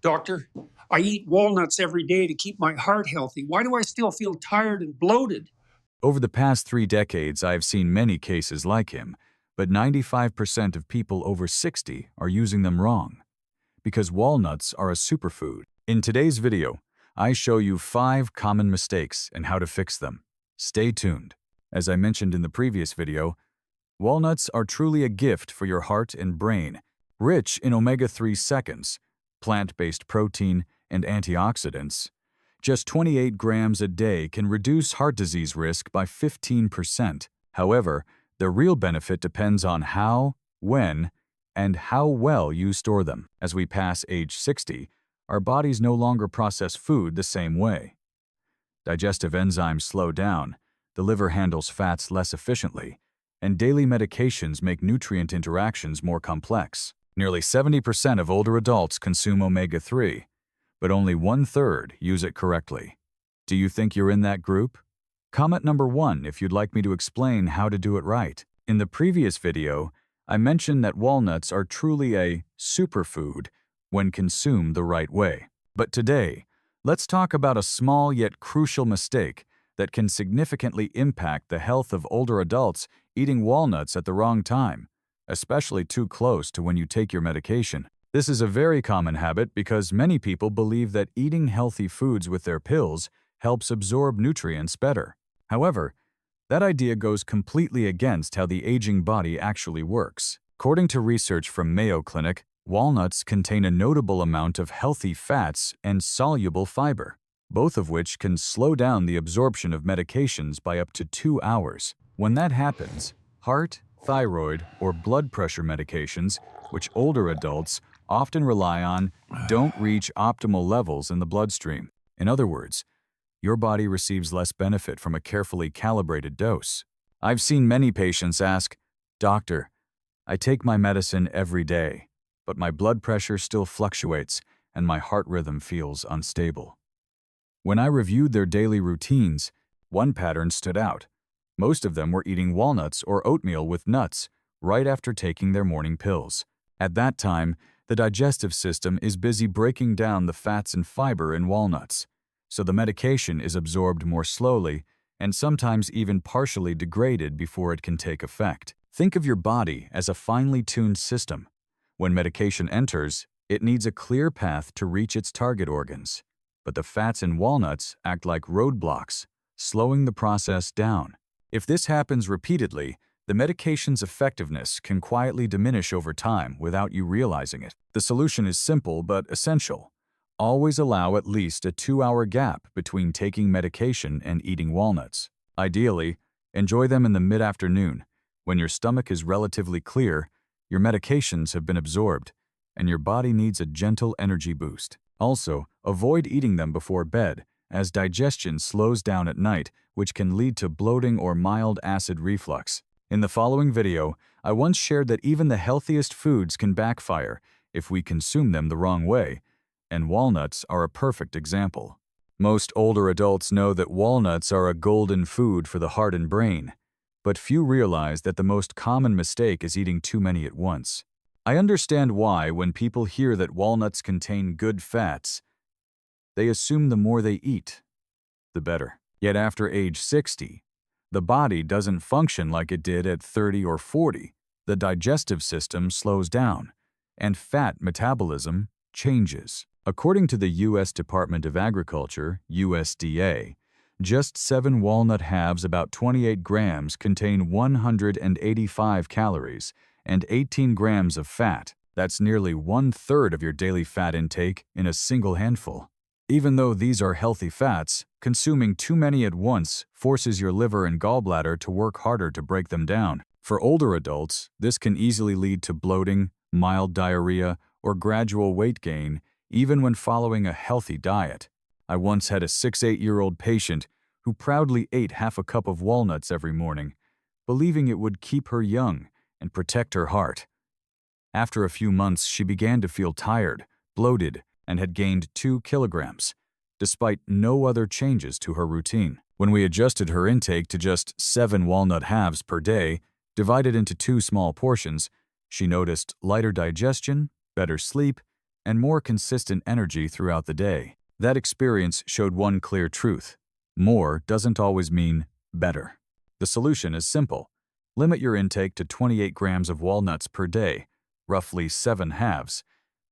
Doctor, I eat walnuts every day to keep my heart healthy. Why do I still feel tired and bloated? Over the past 3 decades, I have seen many cases like him, but 95% of people over 60 are using them wrong. Because walnuts are a superfood. In today's video, I show you 5 common mistakes and how to fix them. Stay tuned. As I mentioned in the previous video, walnuts are truly a gift for your heart and brain, rich in omega-3 seconds, plant-based protein, and antioxidants. Just 28 grams a day can reduce heart disease risk by 15%. However, the real benefit depends on how, when, and how well you store them. As we pass age 60, our bodies no longer process food the same way. Digestive enzymes slow down, the liver handles fats less efficiently, and daily medications make nutrient interactions more complex. Nearly 70% of older adults consume omega-3, but only 1/3 use it correctly. Do you think you're in that group? Comment number 1 if you'd like me to explain how to do it right. In the previous video, I mentioned that walnuts are truly a superfood when consumed the right way. But today, let's talk about a small yet crucial mistake that can significantly impact the health of older adults eating walnuts at the wrong time, especially too close to when you take your medication. This is a very common habit because many people believe that eating healthy foods with their pills helps absorb nutrients better. However, that idea goes completely against how the aging body actually works. According to research from Mayo Clinic, walnuts contain a notable amount of healthy fats and soluble fiber, both of which can slow down the absorption of medications by up to 2 hours. When that happens, heart, thyroid, or blood pressure medications, which older adults often rely on, don't reach optimal levels in the bloodstream. In other words, your body receives less benefit from a carefully calibrated dose. I've seen many patients ask, "Doctor, I take my medicine every day, but my blood pressure still fluctuates and my heart rhythm feels unstable." When I reviewed their daily routines, one pattern stood out. Most of them were eating walnuts or oatmeal with nuts right after taking their morning pills. At that time, the digestive system is busy breaking down the fats and fiber in walnuts, so the medication is absorbed more slowly and sometimes even partially degraded before it can take effect. Think of your body as a finely tuned system. When medication enters, it needs a clear path to reach its target organs, but the fats in walnuts act like roadblocks, slowing the process down. If this happens repeatedly, the medication's effectiveness can quietly diminish over time without you realizing it. The solution is simple but essential. Always allow at least a 2-hour gap between taking medication and eating walnuts. Ideally, enjoy them in the mid-afternoon, when your stomach is relatively clear, your medications have been absorbed, and your body needs a gentle energy boost. Also, avoid eating them before bed, as digestion slows down at night, which can lead to bloating or mild acid reflux. In the following video, I once shared that even the healthiest foods can backfire if we consume them the wrong way, and walnuts are a perfect example. Most older adults know that walnuts are a golden food for the heart and brain, but few realize that the most common mistake is eating too many at once. I understand why when people hear that walnuts contain good fats, they assume the more they eat, the better. Yet after age 60, the body doesn't function like it did at 30 or 40. The digestive system slows down, and fat metabolism changes. According to the U.S. Department of Agriculture, USDA, just 7 walnut halves, about 28 grams, contain 185 calories and 18 grams of fat. That's nearly 1/3 of your daily fat intake in a single handful. Even though these are healthy fats, consuming too many at once forces your liver and gallbladder to work harder to break them down. For older adults, this can easily lead to bloating, mild diarrhea, or gradual weight gain, even when following a healthy diet. I once had a 6-8-year-old patient who proudly ate half a cup of walnuts every morning, believing it would keep her young and protect her heart. After a few months, she began to feel tired, bloated, and had gained 2 kilograms, despite no other changes to her routine. When we adjusted her intake to just 7 walnut halves per day, divided into 2 small portions, she noticed lighter digestion, better sleep, and more consistent energy throughout the day. That experience showed one clear truth: more doesn't always mean better. The solution is simple. Limit your intake to 28 grams of walnuts per day, roughly 7 halves,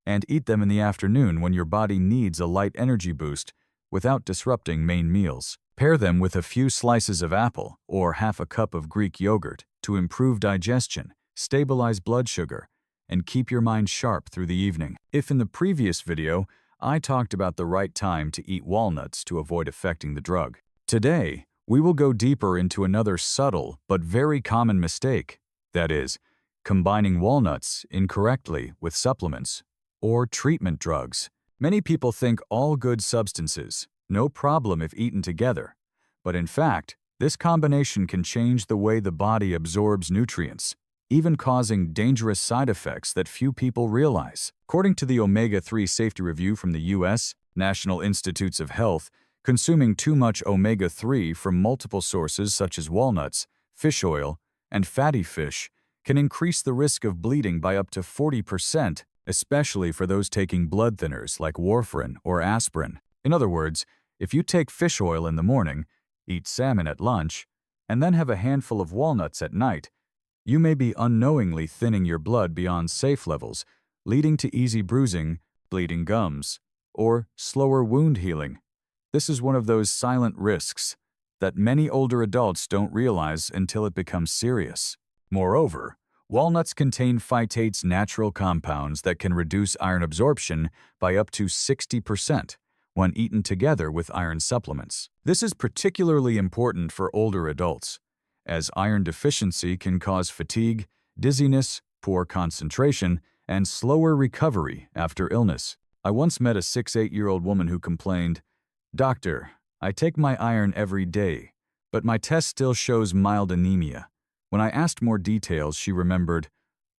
and eat them in the afternoon when your body needs a light energy boost without disrupting main meals. Pair them with a few slices of apple or half a cup of Greek yogurt to improve digestion, stabilize blood sugar, and keep your mind sharp through the evening. If in the previous video, I talked about the right time to eat walnuts to avoid affecting the drug, today, we will go deeper into another subtle but very common mistake, that is, combining walnuts incorrectly with supplements or treatment drugs. Many people think all good substances, no problem if eaten together, but in fact, this combination can change the way the body absorbs nutrients, even causing dangerous side effects that few people realize. According to the Omega-3 Safety Review from the U.S. National Institutes of Health, consuming too much omega-3 from multiple sources such as walnuts, fish oil, and fatty fish can increase the risk of bleeding by up to 40%, especially for those taking blood thinners like warfarin or aspirin. In other words, if you take fish oil in the morning, eat salmon at lunch, and then have a handful of walnuts at night, you may be unknowingly thinning your blood beyond safe levels, leading to easy bruising, bleeding gums, or slower wound healing. This is one of those silent risks that many older adults don't realize until it becomes serious. Moreover, walnuts contain phytates, natural compounds that can reduce iron absorption by up to 60% when eaten together with iron supplements. This is particularly important for older adults, as iron deficiency can cause fatigue, dizziness, poor concentration, and slower recovery after illness. I once met a 68-year-old woman who complained, "Doctor, I take my iron every day, but my test still shows mild anemia." When I asked more details, she remembered,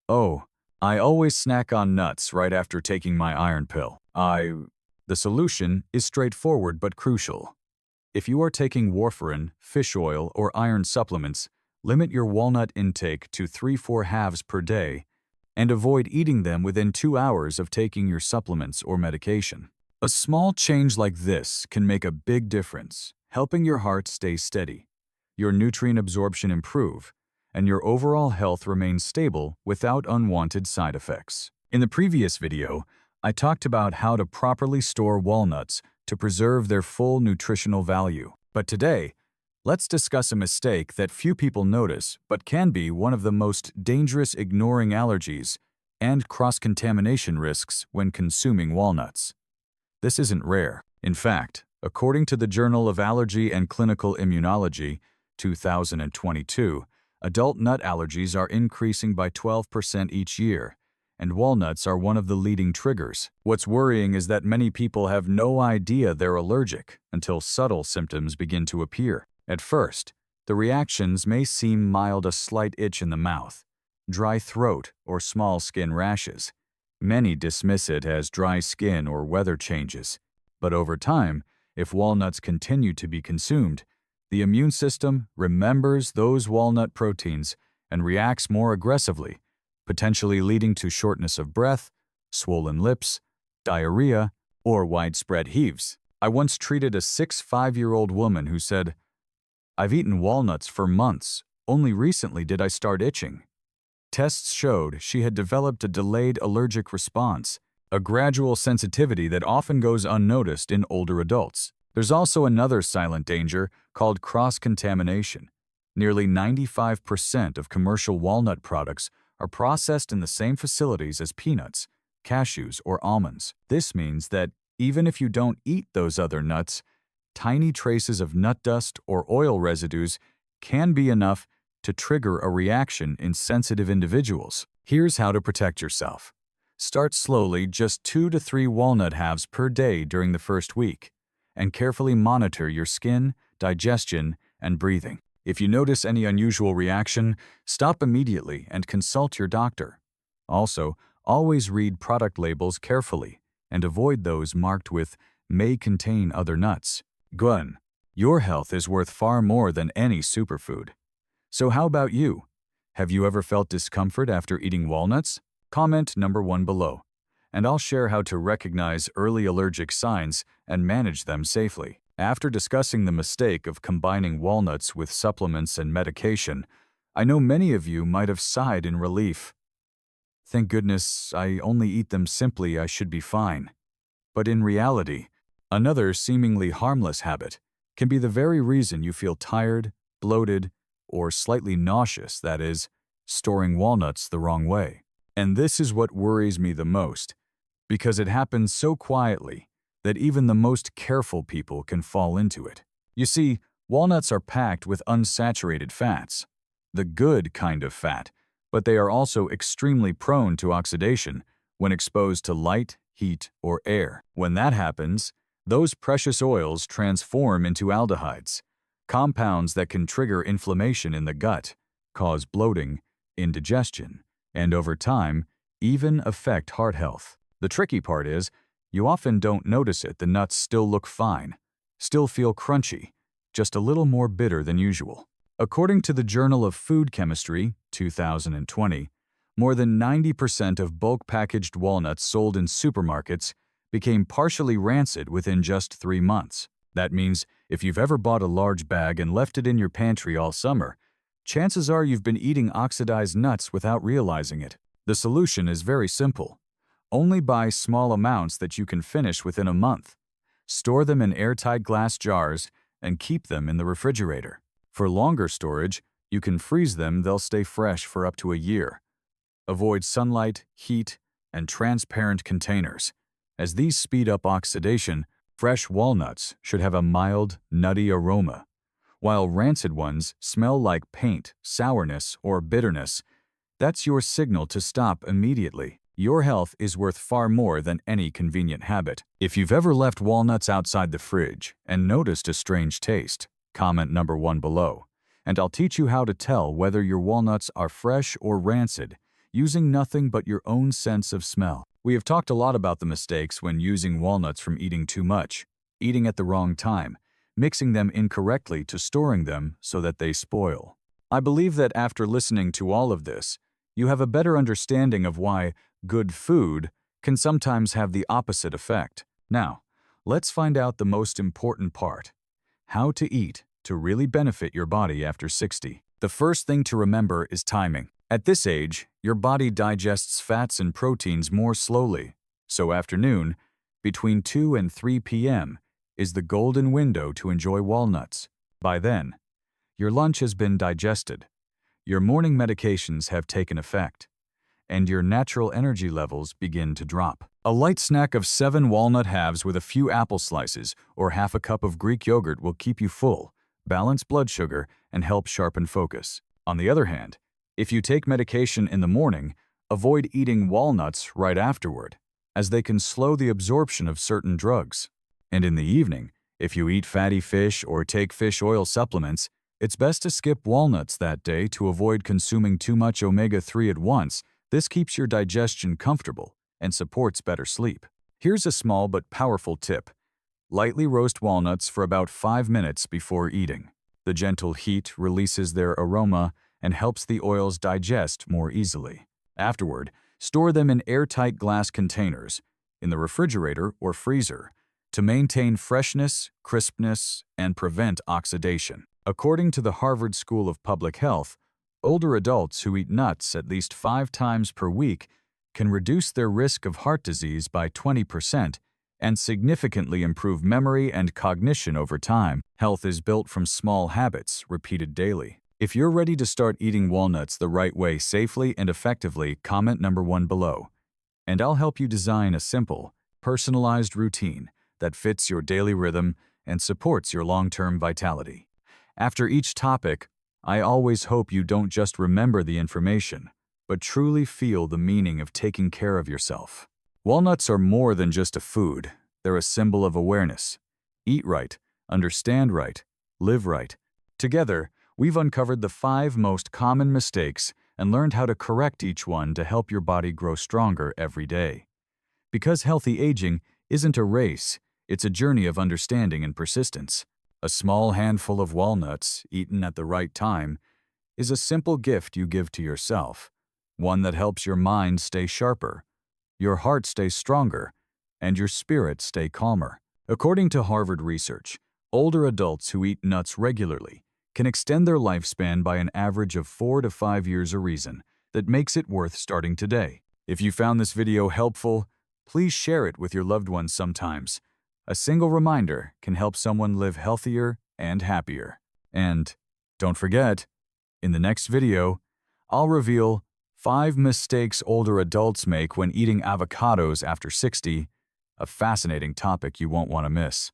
"Oh, I always snack on nuts right after taking my iron pill." The solution is straightforward but crucial. If you are taking warfarin, fish oil, or iron supplements, limit your walnut intake to 3/4 halves per day and avoid eating them within 2 hours of taking your supplements or medication. A small change like this can make a big difference, helping your heart stay steady, your nutrient absorption improve, and your overall health remain stable without unwanted side effects. In the previous video, I talked about how to properly store walnuts to preserve their full nutritional value. But today, let's discuss a mistake that few people notice but can be one of the most dangerous, ignoring allergies and cross-contamination risks when consuming walnuts. This isn't rare. In fact, according to the Journal of Allergy and Clinical Immunology, 2022, adult nut allergies are increasing by 12% each year, and walnuts are one of the leading triggers. What's worrying is that many people have no idea they're allergic until subtle symptoms begin to appear. At first, the reactions may seem mild: a slight itch in the mouth, dry throat, or small skin rashes. Many dismiss it as dry skin or weather changes, but over time, if walnuts continue to be consumed, the immune system remembers those walnut proteins and reacts more aggressively, potentially leading to shortness of breath, swollen lips, diarrhea, or widespread hives. I once treated a 65-year-old woman who said, "I've eaten walnuts for months. Only recently did I start itching." Tests showed she had developed a delayed allergic response, a gradual sensitivity that often goes unnoticed in older adults. There's also another silent danger called cross-contamination. Nearly 95% of commercial walnut products are processed in the same facilities as peanuts, cashews, or almonds. This means that even if you don't eat those other nuts, tiny traces of nut dust or oil residues can be enough to trigger a reaction in sensitive individuals. Here's how to protect yourself. Start slowly, just 2 to 3 walnut halves per day during the first week, and carefully monitor your skin, digestion, and breathing. If you notice any unusual reaction, stop immediately and consult your doctor. Also, always read product labels carefully and avoid those marked with "may contain other nuts." Gun, your health is worth far more than any superfood. So how about you? Have you ever felt discomfort after eating walnuts? Comment number 1 below. and I'll share how to recognize early allergic signs and manage them safely. After discussing the mistake of combining walnuts with supplements and medication, I know many of you might have sighed in relief. Thank goodness I only eat them simply, I should be fine. But in reality, another seemingly harmless habit can be the very reason you feel tired, bloated, or slightly nauseous, that is, storing walnuts the wrong way. And this is what worries me the most, because it happens so quietly that even the most careful people can fall into it. You see, walnuts are packed with unsaturated fats, the good kind of fat, but they are also extremely prone to oxidation when exposed to light, heat, or air. When that happens, those precious oils transform into aldehydes, compounds that can trigger inflammation in the gut, cause bloating, indigestion, and over time, even affect heart health. The tricky part is, you often don't notice it. The nuts still look fine, still feel crunchy, just a little more bitter than usual. According to the Journal of Food Chemistry, 2020, more than 90% of bulk packaged walnuts sold in supermarkets became partially rancid within just 3 months. That means if you've ever bought a large bag and left it in your pantry all summer, chances are you've been eating oxidized nuts without realizing it. The solution is very simple. Only buy small amounts that you can finish within a month. Store them in airtight glass jars and keep them in the refrigerator. For longer storage, you can freeze them. They'll stay fresh for up to a year. Avoid sunlight, heat, and transparent containers. As these speed up oxidation, fresh walnuts should have a mild, nutty aroma, while rancid ones smell like paint, sourness, or bitterness. That's your signal to stop immediately. Your health is worth far more than any convenient habit. If you've ever left walnuts outside the fridge and noticed a strange taste, comment number 1 below, and I'll teach you how to tell whether your walnuts are fresh or rancid, using nothing but your own sense of smell. We have talked a lot about the mistakes when using walnuts, from eating too much, eating at the wrong time, mixing them incorrectly, to storing them so that they spoil. I believe that after listening to all of this, you have a better understanding of why good food can sometimes have the opposite effect. Now, let's find out the most important part: how to eat to really benefit your body after 60. The first thing to remember is timing. At this age, your body digests fats and proteins more slowly, so afternoon, between 2 and 3 p.m., is the golden window to enjoy walnuts. By then, your lunch has been digested, your morning medications have taken effect, and your natural energy levels begin to drop. A light snack of 7 walnut halves with a few apple slices or half a cup of Greek yogurt will keep you full, balance blood sugar, and help sharpen focus. On the other hand, if you take medication in the morning, avoid eating walnuts right afterward, as they can slow the absorption of certain drugs. And in the evening, if you eat fatty fish or take fish oil supplements, it's best to skip walnuts that day to avoid consuming too much omega-3 at once. This keeps your digestion comfortable and supports better sleep. Here's a small but powerful tip. Lightly roast walnuts for about 5 minutes before eating. The gentle heat releases their aroma and helps the oils digest more easily. Afterward, store them in airtight glass containers, in the refrigerator or freezer, to maintain freshness, crispness, and prevent oxidation. According to the Harvard School of Public Health, older adults who eat nuts at least 5 times per week can reduce their risk of heart disease by 20% and significantly improve memory and cognition over time. Health is built from small habits repeated daily. If you're ready to start eating walnuts the right way, safely and effectively, comment number 1 below, and I'll help you design a simple, personalized routine that fits your daily rhythm and supports your long-term vitality. After each topic, I always hope you don't just remember the information, but truly feel the meaning of taking care of yourself. Walnuts are more than just a food. They're a symbol of awareness. Eat right, understand right, live right. Together, we've uncovered the 5 most common mistakes and learned how to correct each one to help your body grow stronger every day. Because healthy aging isn't a race, it's a journey of understanding and persistence. A small handful of walnuts, eaten at the right time, is a simple gift you give to yourself, one that helps your mind stay sharper, your heart stays stronger, and your spirit stay calmer. According to Harvard research, older adults who eat nuts regularly can extend their lifespan by an average of 4 to 5 years a reason that makes it worth starting today. If you found this video helpful, please share it with your loved ones sometimes. A single reminder can help someone live healthier and happier. And don't forget, in the next video, I'll reveal 5 mistakes older adults make when eating avocados after 60, a fascinating topic you won't want to miss.